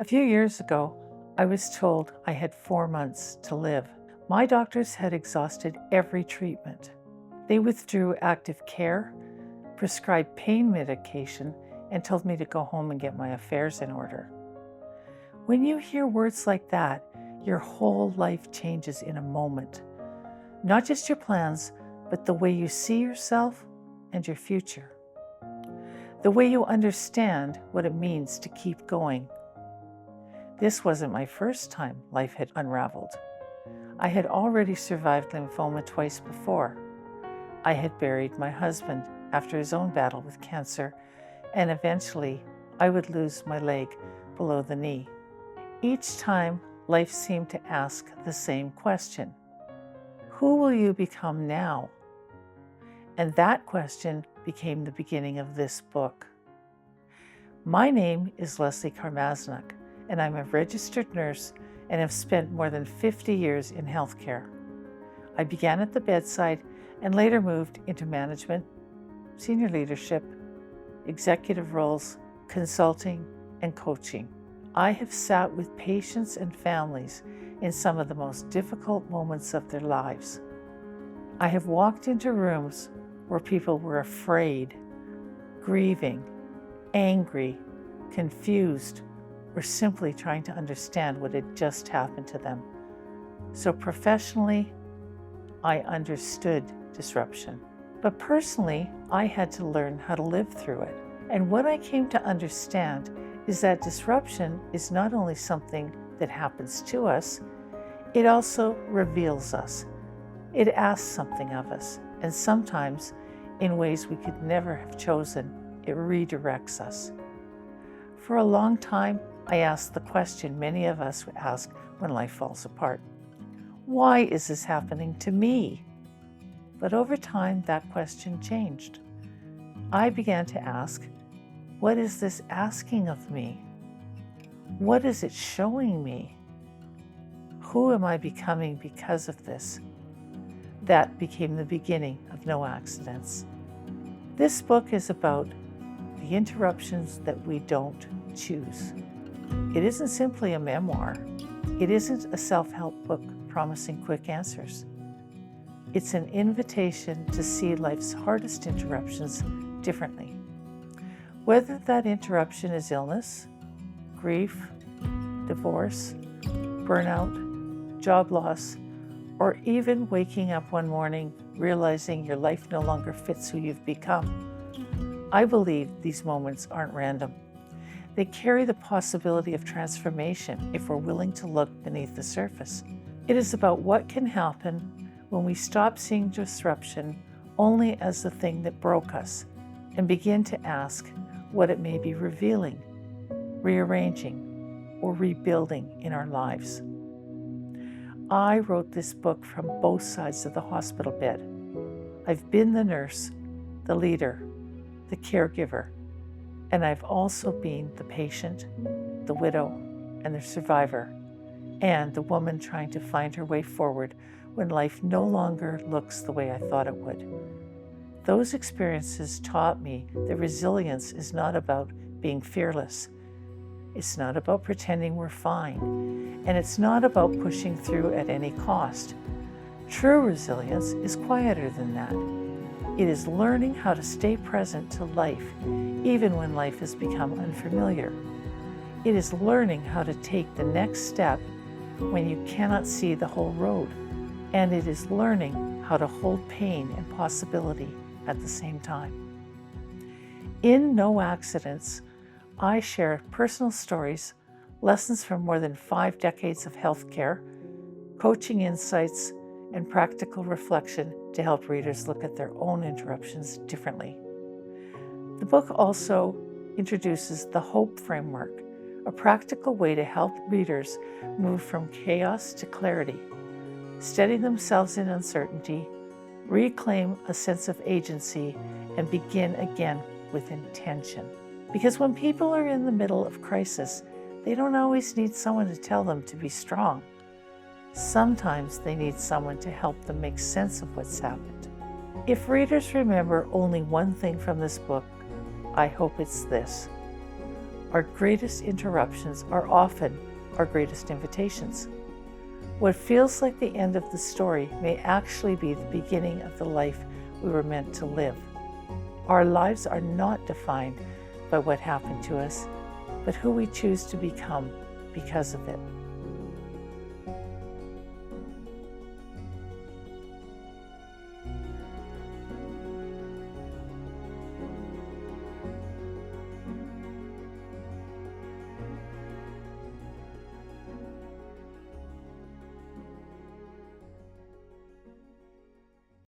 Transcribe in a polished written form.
A few years ago, I was told I had 4 months to live. My doctors had exhausted every treatment. They withdrew active care, prescribed pain medication, and told me to go home and get my affairs in order. When you hear words like that, your whole life changes in a moment. Not just your plans, but the way you see yourself and your future. The way you understand what it means to keep going. This wasn't my first time life had unraveled. I had already survived lymphoma twice before. I had buried my husband after his own battle with cancer, and eventually I would lose my leg below the knee. Each time, life seemed to ask the same question. Who will you become now? And that question became the beginning of this book. My name is Leslie Karmazinuk, and I'm a registered nurse and have spent more than 50 years in healthcare. I began at the bedside and later moved into management, senior leadership, executive roles, consulting, and coaching. I have sat with patients and families in some of the most difficult moments of their lives. I have walked into rooms where people were afraid, grieving, angry, confused, or simply trying to understand what had just happened to them. So professionally, I understood disruption. But personally, I had to learn how to live through it. And what I came to understand is that disruption is not only something that happens to us, it also reveals us. It asks something of us, and sometimes, in ways we could never have chosen, it redirects us. For a long time, I asked the question many of us would ask when life falls apart. Why is this happening to me? But over time, that question changed. I began to ask, what is this asking of me? What is it showing me? Who am I becoming because of this? That became the beginning of No Accidents. This book is about the interruptions that we don't choose. It isn't simply a memoir. It isn't a self-help book promising quick answers. It's an invitation to see life's hardest interruptions differently. Whether that interruption is illness, grief, divorce, burnout, job loss, or even waking up one morning realizing your life no longer fits who you've become. I believe these moments aren't random. They carry the possibility of transformation if we're willing to look beneath the surface. It is about what can happen when we stop seeing disruption only as the thing that broke us and begin to ask what it may be revealing, rearranging, or rebuilding in our lives. I wrote this book from both sides of the hospital bed. I've been the nurse, the leader, the caregiver, and I've also been the patient, the widow, and the survivor, and the woman trying to find her way forward when life no longer looks the way I thought it would. Those experiences taught me that resilience is not about being fearless. It's not about pretending we're fine, and it's not about pushing through at any cost. True resilience is quieter than that. It is learning how to stay present to life, even when life has become unfamiliar. It is learning how to take the next step when you cannot see the whole road. And it is learning how to hold pain and possibility at the same time. In No Accidents, I share personal stories, lessons from more than 5 decades of healthcare, coaching insights, and practical reflection to help readers look at their own interruptions differently. The book also introduces the HOPE framework, a practical way to help readers move from chaos to clarity, steady themselves in uncertainty, reclaim a sense of agency, and begin again with intention. Because when people are in the middle of crisis, they don't always need someone to tell them to be strong. Sometimes they need someone to help them make sense of what's happened. If readers remember only one thing from this book, I hope it's this. Our greatest interruptions are often our greatest invitations. What feels like the end of the story may actually be the beginning of the life we were meant to live. Our lives are not defined by what happened to us, but who we choose to become because of it.